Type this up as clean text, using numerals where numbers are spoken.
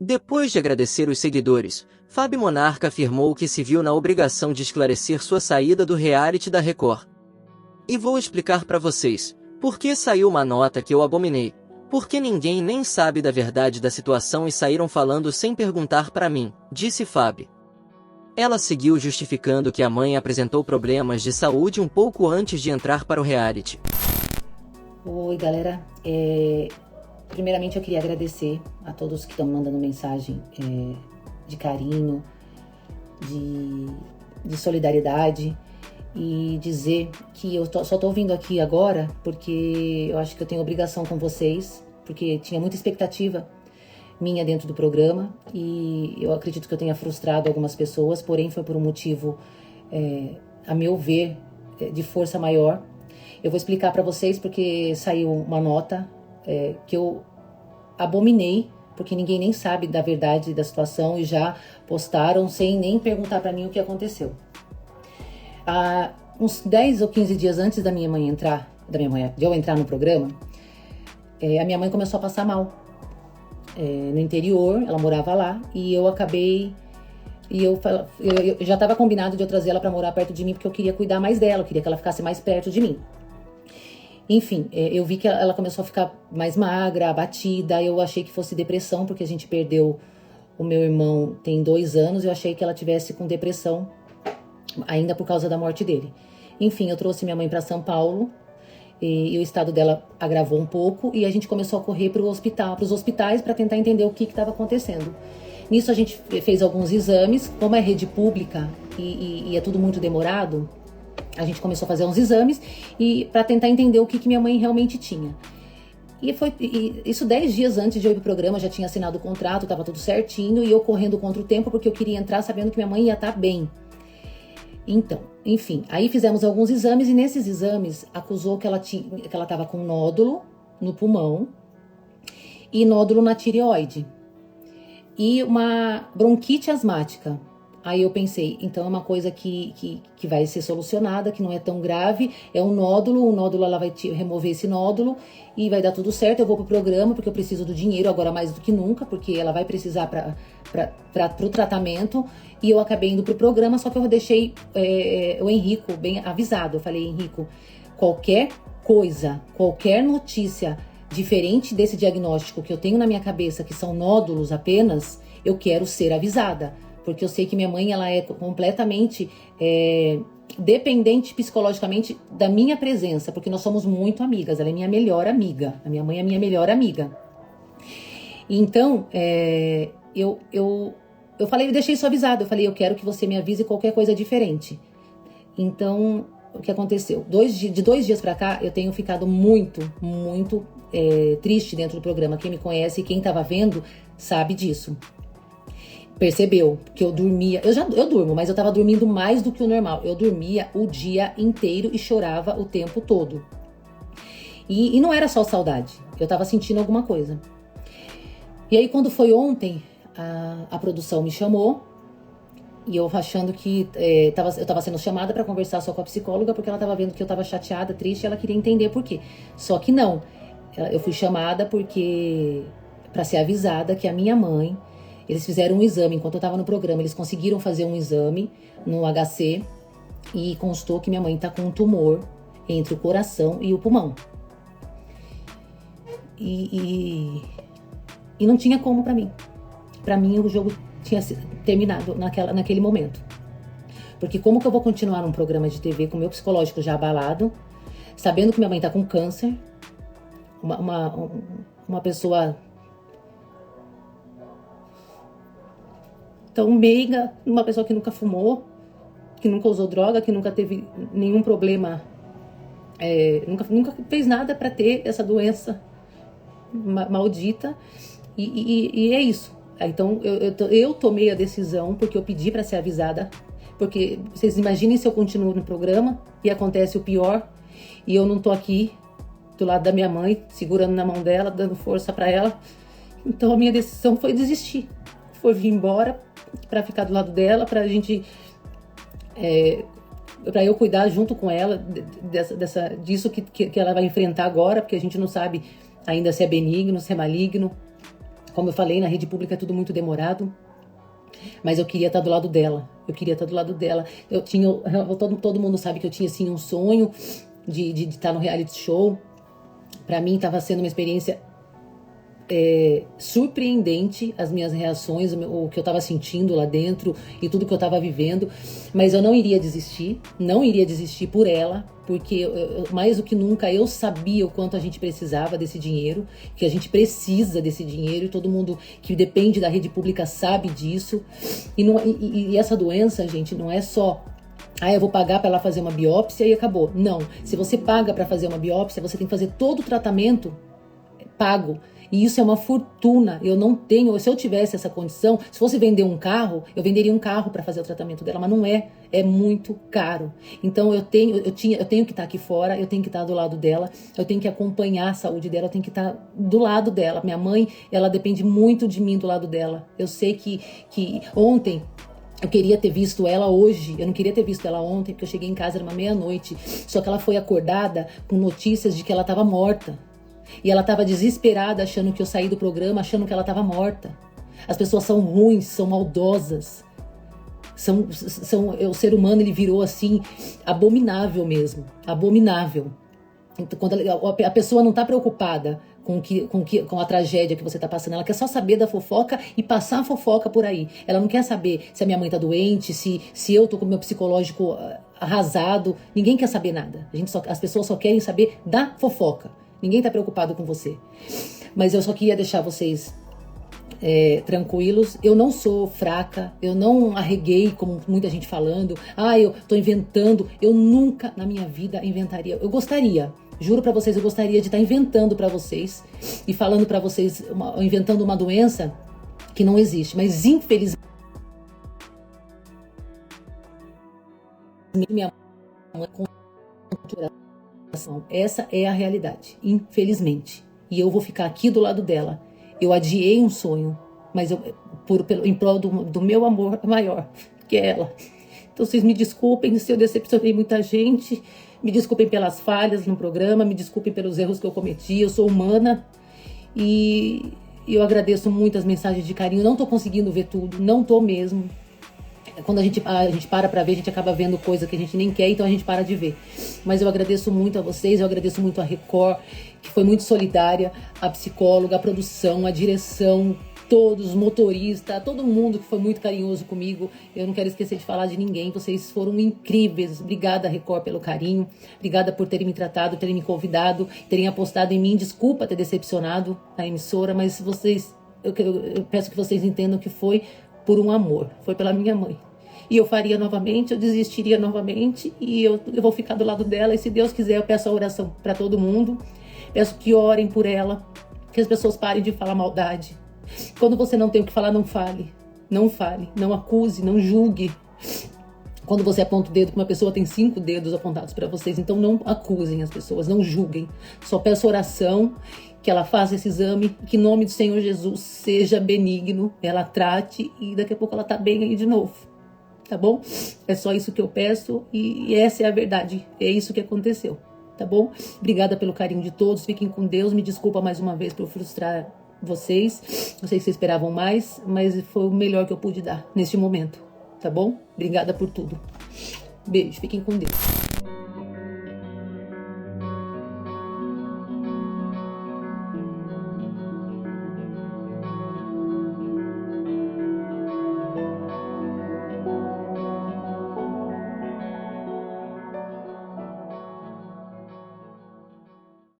Depois de agradecer os seguidores, Fábio Monarca afirmou que se viu na obrigação de esclarecer sua saída do reality da Record. E vou explicar pra vocês, por que saiu uma nota que eu abominei, porque ninguém nem sabe da verdade da situação e saíram falando sem perguntar pra mim, disse Fábio. Ela seguiu justificando que a mãe apresentou problemas de saúde um pouco antes de entrar para o reality. Oi, galera. Primeiramente, eu queria agradecer a todos que estão mandando mensagem de carinho, de solidariedade e dizer que eu só tô vindo aqui agora porque eu acho que eu tenho obrigação com vocês, porque tinha muita expectativa minha dentro do programa e eu acredito que eu tenha frustrado algumas pessoas, porém foi por um motivo, a meu ver, de força maior. Eu vou explicar para vocês porque saiu uma nota que eu abominei, porque ninguém nem sabe da verdade da situação e já postaram sem nem perguntar para mim o que aconteceu. Uns 10 ou 15 dias antes de eu entrar no programa, a minha mãe começou a passar mal. No interior, ela morava lá, e eu acabei... eu já estava combinado de eu trazer ela para morar perto de mim, porque eu queria cuidar mais dela, eu queria que ela ficasse mais perto de mim. Enfim, eu vi que ela começou a ficar mais magra, abatida. Eu achei que fosse depressão, porque a gente perdeu o meu irmão tem 2 anos. Eu achei que ela tivesse com depressão, ainda por causa da morte dele. Enfim, eu trouxe minha mãe para São Paulo e o estado dela agravou um pouco. E a gente começou a correr para os hospitais para tentar entender o que estava acontecendo. Nisso a gente fez alguns exames. Como é rede pública e é tudo muito demorado, a gente começou a fazer uns exames e para tentar entender o que minha mãe realmente tinha. E isso 10 dias antes de eu ir pro programa, já tinha assinado o contrato, estava tudo certinho, e eu correndo contra o tempo porque eu queria entrar sabendo que minha mãe ia estar bem. Então, enfim, aí fizemos alguns exames e nesses exames acusou que ela estava com nódulo no pulmão e nódulo na tireoide e uma bronquite asmática. Aí eu pensei, então é uma coisa que vai ser solucionada, que não é tão grave, é um nódulo, o nódulo ela vai remover esse nódulo e vai dar tudo certo. Eu vou pro programa porque eu preciso do dinheiro agora mais do que nunca, porque ela vai precisar pro tratamento, e eu acabei indo pro programa, só que eu deixei o Henrico bem avisado. Eu falei, Henrico, qualquer coisa, qualquer notícia diferente desse diagnóstico que eu tenho na minha cabeça, que são nódulos apenas, eu quero ser avisada. Porque eu sei que minha mãe ela é completamente dependente psicologicamente da minha presença, porque nós somos muito amigas, ela é minha melhor amiga, a minha mãe é minha melhor amiga. Então, eu falei, eu deixei isso avisado, eu falei, eu quero que você me avise qualquer coisa diferente. Então, o que aconteceu? De 2 dias pra cá, eu tenho ficado muito triste dentro do programa. Quem me conhece e quem tava vendo sabe disso. Percebeu que eu dormia, eu durmo, mas eu tava dormindo mais do que o normal. Eu dormia o dia inteiro e chorava o tempo todo. E não era só saudade, eu tava sentindo alguma coisa. E aí quando foi ontem, a produção me chamou, e eu achando que eu tava sendo chamada para conversar só com a psicóloga, porque ela tava vendo que eu tava chateada, triste, e ela queria entender por quê. Só que não, eu fui chamada para ser avisada que a minha mãe... Eles fizeram um exame, enquanto eu estava no programa, eles conseguiram fazer um exame no HC e constou que minha mãe está com um tumor entre o coração e o pulmão. E não tinha como para mim. Para mim, o jogo tinha terminado naquele momento. Porque como que eu vou continuar num programa de TV com o meu psicológico já abalado, sabendo que minha mãe está com câncer, uma pessoa... tão meiga, uma pessoa que nunca fumou, que nunca usou droga, que nunca teve nenhum problema, nunca fez nada para ter essa doença maldita, e é isso. Então eu tomei a decisão porque eu pedi para ser avisada, porque vocês imaginem se eu continuo no programa e acontece o pior, e eu não tô aqui do lado da minha mãe, segurando na mão dela, dando força para ela. Então a minha decisão foi desistir, foi vir embora, para ficar do lado dela, pra gente, para eu cuidar junto com ela disso que ela vai enfrentar agora, porque a gente não sabe ainda se é benigno, se é maligno, Como eu falei, na rede pública é tudo muito demorado, mas eu queria estar do lado dela. Eu queria estar do lado dela. Todo mundo sabe que eu tinha assim um sonho de estar no reality show. Para mim estava sendo uma experiência surpreendente, as minhas reações, o que eu estava sentindo lá dentro e tudo que eu estava vivendo, mas eu não iria desistir por ela, porque mais do que nunca eu sabia o quanto a gente precisava desse dinheiro, que a gente precisa desse dinheiro, e todo mundo que depende da rede pública sabe disso, e essa doença, gente, não é só eu vou pagar para ela fazer uma biópsia e acabou. Não, se você paga para fazer uma biópsia, você tem que fazer todo o tratamento pago. E isso é uma fortuna. Eu não tenho, se eu tivesse essa condição, se fosse vender um carro, eu venderia um carro para fazer o tratamento dela, mas não é muito caro. Então eu tenho que estar aqui fora, eu tenho que estar do lado dela, eu tenho que acompanhar a saúde dela, eu tenho que estar do lado dela. Minha mãe, ela depende muito de mim do lado dela. Eu sei que ontem eu queria ter visto ela hoje, eu não queria ter visto ela ontem, porque eu cheguei em casa, era uma meia-noite, só que ela foi acordada com notícias de que ela estava morta. E ela estava desesperada, achando que eu saí do programa, achando que ela estava morta. As pessoas são ruins, são maldosas. O ser humano, ele virou assim, abominável mesmo. Abominável. Então, quando a pessoa não está preocupada com a tragédia que você está passando, ela quer só saber da fofoca e passar a fofoca por aí. Ela não quer saber se a minha mãe está doente, se eu tô com o meu psicológico arrasado. Ninguém quer saber nada. As pessoas só querem saber da fofoca. Ninguém tá preocupado com você. Mas eu só queria deixar vocês tranquilos. Eu não sou fraca, eu não arreguei, como muita gente falando. Eu tô inventando. Eu nunca na minha vida inventaria. Eu gostaria, juro pra vocês, eu gostaria de estar inventando pra vocês e falando pra vocês, inventando uma doença que não existe. Mas infelizmente, minha mãe com essa é a realidade, infelizmente. E eu vou ficar aqui do lado dela. Eu adiei um sonho, mas em prol do meu amor maior, que é ela. Então vocês me desculpem se eu decepcionei muita gente, me desculpem pelas falhas no programa, me desculpem pelos erros que eu cometi, eu sou humana e eu agradeço muito as mensagens de carinho. Não tô conseguindo ver tudo, não tô mesmo. Quando a gente para pra ver, a gente acaba vendo coisa que a gente nem quer, então a gente para de ver. Mas eu agradeço muito a vocês, eu agradeço muito a Record, que foi muito solidária, a psicóloga, a produção, a direção, todos, motorista, todo mundo que foi muito carinhoso comigo. Eu não quero esquecer de falar de ninguém, vocês foram incríveis. Obrigada, Record, pelo carinho, obrigada por terem me tratado, terem me convidado, terem apostado em mim. Desculpa ter decepcionado a emissora, mas eu peço que vocês entendam que foi por um amor, foi pela minha mãe. E eu faria novamente, eu desistiria novamente, e eu vou ficar do lado dela, e se Deus quiser eu peço a oração para todo mundo, peço que orem por ela, que as pessoas parem de falar maldade. Quando você não tem o que falar, não fale, não acuse, não julgue. Quando você aponta o dedo para uma pessoa, tem 5 dedos apontados para vocês, então não acusem as pessoas, não julguem. Só peço oração, que ela faça esse exame, que em nome do Senhor Jesus seja benigno, ela trate e daqui a pouco ela tá bem aí de novo, tá bom? É só isso que eu peço e essa é a verdade, é isso que aconteceu, tá bom? Obrigada pelo carinho de todos, fiquem com Deus, me desculpa mais uma vez por frustrar vocês, não sei se vocês esperavam mais, mas foi o melhor que eu pude dar neste momento, tá bom? Obrigada por tudo. Beijo, fiquem com Deus.